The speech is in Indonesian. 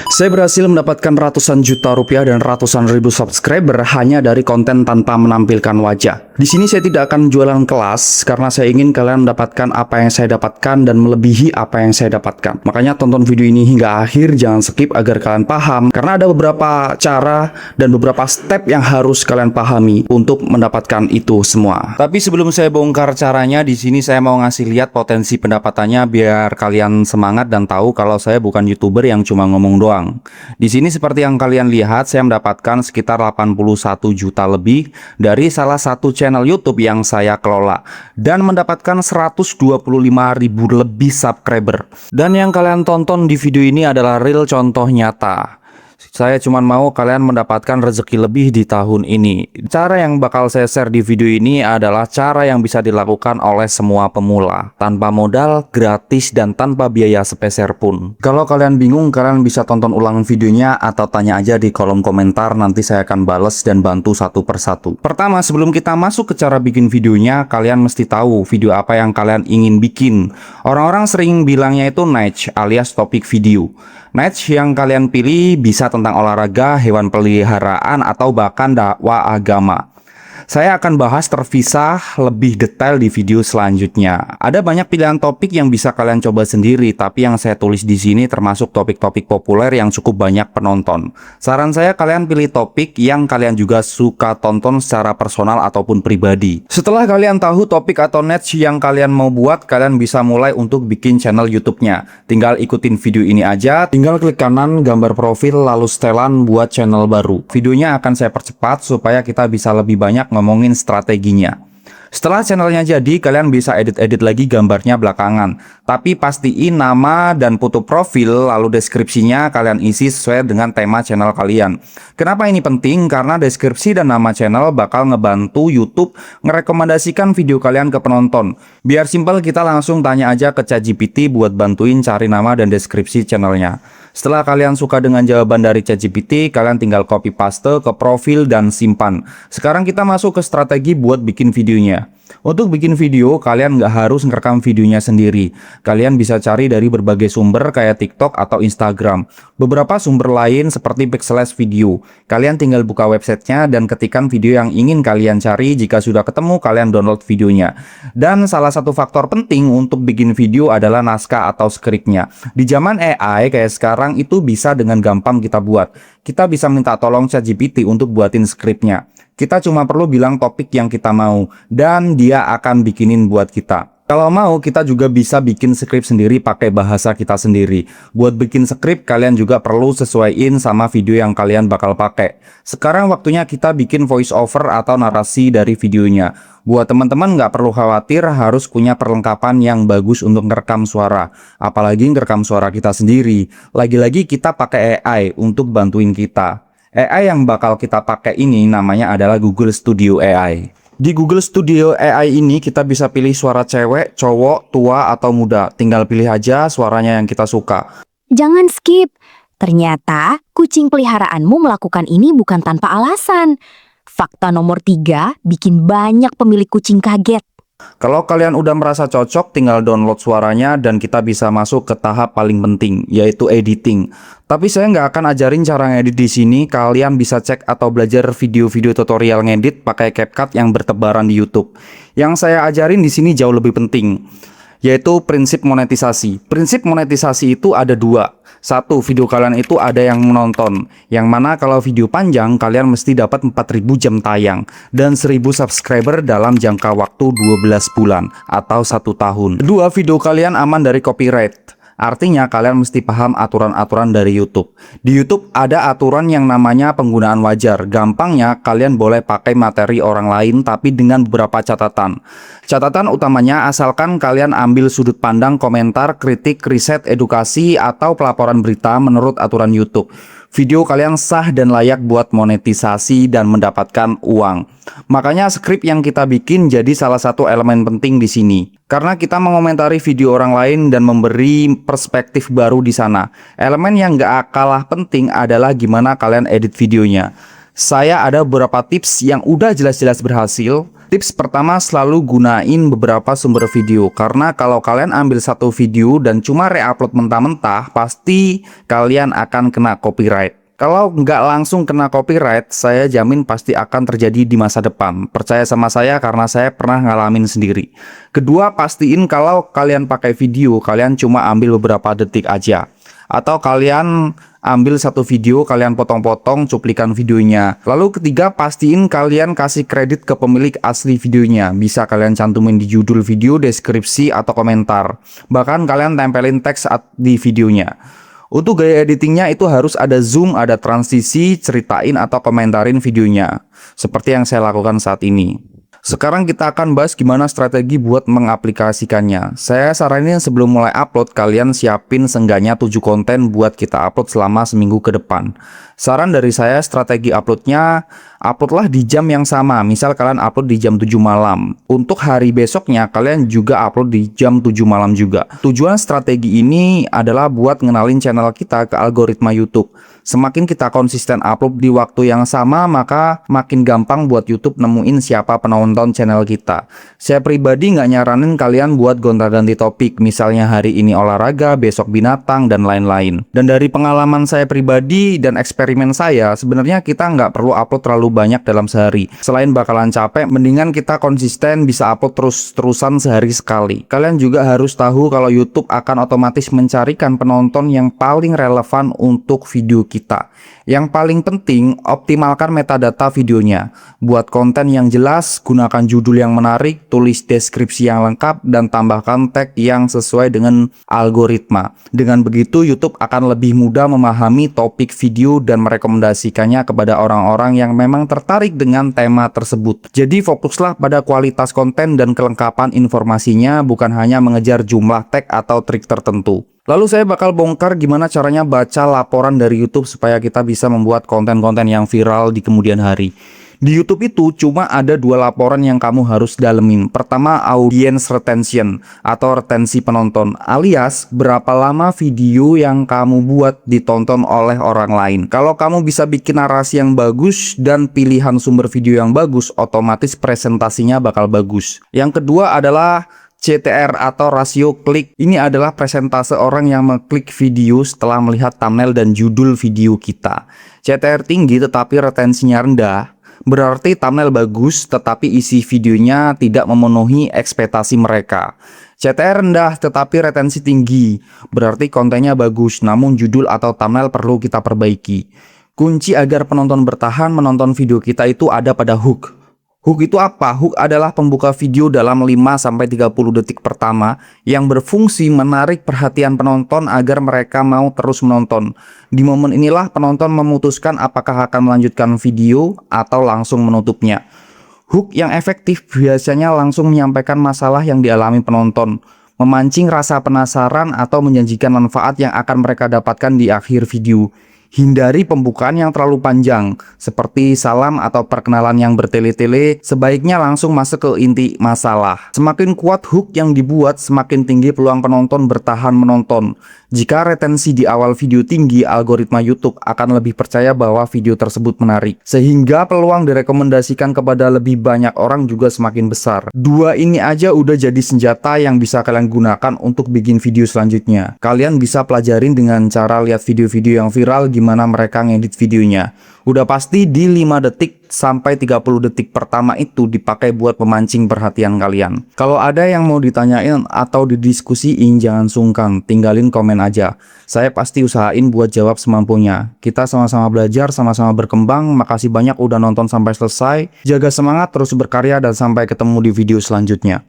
Saya berhasil mendapatkan ratusan juta rupiah dan ratusan ribu subscriber hanya dari konten tanpa menampilkan wajah. Di sini saya tidak akan jualan kelas karena saya ingin kalian mendapatkan apa yang saya dapatkan dan melebihi apa yang saya dapatkan. Makanya tonton video ini hingga akhir, jangan skip agar kalian paham karena ada beberapa cara dan beberapa step yang harus kalian pahami untuk mendapatkan itu semua. Tapi sebelum saya bongkar caranya, di sini saya mau ngasih lihat potensi pendapatannya biar kalian semangat dan tahu kalau saya bukan YouTuber yang cuma ngomong doang. Di sini seperti yang kalian lihat, saya mendapatkan sekitar 81 juta lebih dari salah satu channel YouTube yang saya kelola dan mendapatkan 125.000 lebih subscriber. Dan yang kalian tonton di video ini adalah real contoh nyata. Saya cuma mau kalian mendapatkan rezeki lebih di tahun ini. Cara yang bakal saya share di video ini adalah cara yang bisa dilakukan oleh semua pemula, tanpa modal, gratis, dan tanpa biaya sepeser pun. Kalau kalian bingung, kalian bisa tonton ulang videonya atau tanya aja di kolom komentar, nanti saya akan bales dan bantu satu persatu. Pertama, sebelum kita masuk ke cara bikin videonya, kalian mesti tahu video apa yang kalian ingin bikin. Orang-orang sering bilangnya itu niche alias topik video. Niche yang kalian pilih bisa tentang olahraga, hewan peliharaan, atau bahkan dakwah agama. Saya akan bahas terpisah lebih detail di video selanjutnya. Ada banyak pilihan topik yang bisa kalian coba sendiri, tapi yang saya tulis di sini termasuk topik-topik populer yang cukup banyak penonton. Saran saya kalian pilih topik yang kalian juga suka tonton secara personal ataupun pribadi. Setelah kalian tahu topik atau niche yang kalian mau buat, kalian bisa mulai untuk bikin channel YouTube-nya. Tinggal ikutin video ini aja, tinggal klik kanan gambar profil lalu setelan buat channel baru. Videonya akan saya percepat supaya kita bisa lebih banyak ngomongin strateginya. Setelah channelnya jadi, kalian bisa edit-edit lagi gambarnya belakangan. Tapi pastiin nama dan foto profil lalu deskripsinya kalian isi sesuai dengan tema channel kalian. Kenapa ini penting? Karena deskripsi dan nama channel bakal ngebantu YouTube ngerekomendasikan video kalian ke penonton. Biar simpel, kita langsung tanya aja ke ChatGPT buat bantuin cari nama dan deskripsi channelnya. Setelah kalian suka dengan jawaban dari ChatGPT, kalian tinggal copy paste ke profil dan simpan. Sekarang kita masuk ke strategi buat bikin videonya. Untuk bikin video, kalian nggak harus ngerekam videonya sendiri. Kalian bisa cari dari berbagai sumber kayak TikTok atau Instagram. Beberapa sumber lain seperti Pixeless Video. Kalian tinggal buka websitenya dan ketikkan video yang ingin kalian cari. Jika sudah ketemu, kalian download videonya. Dan salah satu faktor penting untuk bikin video adalah naskah atau skripnya. Di zaman AI kayak sekarang itu bisa dengan gampang kita buat. Kita bisa minta tolong ChatGPT untuk buatin skripnya. Kita cuma perlu bilang topik yang kita mau dan dia akan bikinin buat kita. Kalau mau, kita juga bisa bikin skrip sendiri pakai bahasa kita sendiri. Buat bikin skrip, kalian juga perlu sesuaiin sama video yang kalian bakal pakai. Sekarang waktunya kita bikin voice over atau narasi dari videonya. Buat teman-teman nggak perlu khawatir harus punya perlengkapan yang bagus untuk ngerekam suara. Apalagi ngerekam suara kita sendiri. Lagi-lagi kita pakai AI untuk bantuin kita. AI yang bakal kita pakai ini namanya adalah Google Studio AI. Di Google Studio AI ini kita bisa pilih suara cewek, cowok, tua, atau muda. Tinggal pilih aja suaranya yang kita suka. Jangan skip. Ternyata kucing peliharaanmu melakukan ini bukan tanpa alasan. Fakta nomor 3 bikin banyak pemilik kucing kaget. Kalau kalian udah merasa cocok, tinggal download suaranya dan kita bisa masuk ke tahap paling penting, yaitu editing. Tapi saya nggak akan ajarin cara ngedit di sini. Kalian bisa cek atau belajar video-video tutorial ngedit pakai CapCut yang bertebaran di YouTube. Yang saya ajarin di sini jauh lebih penting, yaitu prinsip monetisasi. Prinsip monetisasi itu ada dua. Satu, video kalian itu ada yang menonton. Yang mana kalau video panjang, kalian mesti dapat 4.000 jam tayang. Dan 1.000 subscriber dalam jangka waktu 12 bulan atau 1 tahun. Kedua, video kalian aman dari copyright. Artinya kalian mesti paham aturan-aturan dari YouTube. Di YouTube ada aturan yang namanya penggunaan wajar. Gampangnya kalian boleh pakai materi orang lain tapi dengan beberapa catatan. Catatan utamanya asalkan kalian ambil sudut pandang komentar, kritik, riset, edukasi, atau pelaporan berita menurut aturan YouTube. Video kalian sah dan layak buat monetisasi dan mendapatkan uang. Makanya skrip yang kita bikin jadi salah satu elemen penting di sini. Karena kita mengomentari video orang lain dan memberi perspektif baru di sana. Elemen yang gak kalah penting adalah gimana kalian edit videonya. Saya ada beberapa tips yang udah jelas-jelas berhasil. Tips pertama, selalu gunain beberapa sumber video, karena kalau kalian ambil satu video dan cuma reupload mentah-mentah, pasti kalian akan kena copyright. Kalau nggak langsung kena copyright, saya jamin pasti akan terjadi di masa depan. Percaya sama saya karena saya pernah ngalamin sendiri. Kedua, pastiin kalau kalian pakai video, kalian cuma ambil beberapa detik aja. Atau kalian ambil satu video, kalian potong-potong cuplikan videonya. Lalu ketiga, pastiin kalian kasih kredit ke pemilik asli videonya. Bisa kalian cantumin di judul video, deskripsi, atau komentar. Bahkan kalian tempelin teks di videonya. Untuk gaya editingnya itu harus ada zoom, ada transisi, ceritain atau komentarin videonya. Seperti yang saya lakukan saat ini. Sekarang kita akan bahas gimana strategi buat mengaplikasikannya. Saya saranin sebelum mulai upload, kalian siapin seenggaknya 7 konten buat kita upload selama seminggu ke depan. Saran dari saya, strategi uploadnya, uploadlah di jam yang sama. Misal kalian upload di jam 7 malam. Untuk hari besoknya, kalian juga upload di jam 7 malam juga. Tujuan strategi ini adalah buat ngenalin channel kita ke algoritma YouTube. Semakin kita konsisten upload di waktu yang sama, maka makin gampang buat YouTube nemuin siapa penonton channel kita. Saya pribadi nggak nyaranin kalian buat gonta-ganti topik, misalnya hari ini olahraga, besok binatang, dan lain-lain. Dan dari pengalaman saya pribadi dan eksperimen saya, sebenarnya kita nggak perlu upload terlalu banyak dalam sehari. Selain bakalan capek, mendingan kita konsisten bisa upload terus-terusan sehari sekali. Kalian juga harus tahu kalau YouTube akan otomatis mencarikan penonton yang paling relevan untuk video kita. Yang paling penting, optimalkan metadata videonya. Buat konten yang jelas, gunakan judul yang menarik, tulis deskripsi yang lengkap, dan tambahkan tag yang sesuai dengan algoritma. Dengan begitu, YouTube akan lebih mudah memahami topik video dan merekomendasikannya kepada orang-orang yang memang tertarik dengan tema tersebut. Jadi fokuslah pada kualitas konten dan kelengkapan informasinya, bukan hanya mengejar jumlah tag atau trik tertentu. Lalu saya bakal bongkar gimana caranya baca laporan dari YouTube supaya kita bisa membuat konten-konten yang viral di kemudian hari. Di YouTube itu cuma ada 2 laporan yang kamu harus dalemin. Pertama, audience retention atau retensi penonton, alias berapa lama video yang kamu buat ditonton oleh orang lain. Kalau kamu bisa bikin narasi yang bagus dan pilihan sumber video yang bagus, otomatis presentasinya bakal bagus. Yang kedua adalah CTR atau rasio klik. Ini adalah persentase orang yang mengklik video setelah melihat thumbnail dan judul video kita. CTR tinggi tetapi retensinya rendah, berarti thumbnail bagus tetapi isi videonya tidak memenuhi ekspektasi mereka. CTR rendah tetapi retensi tinggi, berarti kontennya bagus namun judul atau thumbnail perlu kita perbaiki. Kunci agar penonton bertahan menonton video kita itu ada pada hook. Hook itu apa? Hook adalah pembuka video dalam 5-30 detik pertama yang berfungsi menarik perhatian penonton agar mereka mau terus menonton. Di momen inilah penonton memutuskan apakah akan melanjutkan video atau langsung menutupnya. Hook yang efektif biasanya langsung menyampaikan masalah yang dialami penonton, memancing rasa penasaran atau menjanjikan manfaat yang akan mereka dapatkan di akhir video. Hindari pembukaan yang terlalu panjang, seperti salam atau perkenalan yang bertele-tele, sebaiknya langsung masuk ke inti masalah. Semakin kuat hook yang dibuat, semakin tinggi peluang penonton bertahan menonton. Jika retensi di awal video tinggi, algoritma YouTube akan lebih percaya bahwa video tersebut menarik, sehingga peluang direkomendasikan kepada lebih banyak orang juga semakin besar. 2 ini aja udah jadi senjata yang bisa kalian gunakan untuk bikin video selanjutnya. Kalian bisa pelajarin dengan cara lihat video-video yang viral gimana mereka ngedit videonya. Udah pasti di 5 detik sampai 30 detik pertama itu dipakai buat memancing perhatian kalian. Kalau ada yang mau ditanyain atau didiskusiin, jangan sungkan, tinggalin komen aja. Saya pasti usahain buat jawab semampunya. Kita sama-sama belajar, sama-sama berkembang. Makasih banyak udah nonton sampai selesai. Jaga semangat, terus berkarya, dan sampai ketemu di video selanjutnya.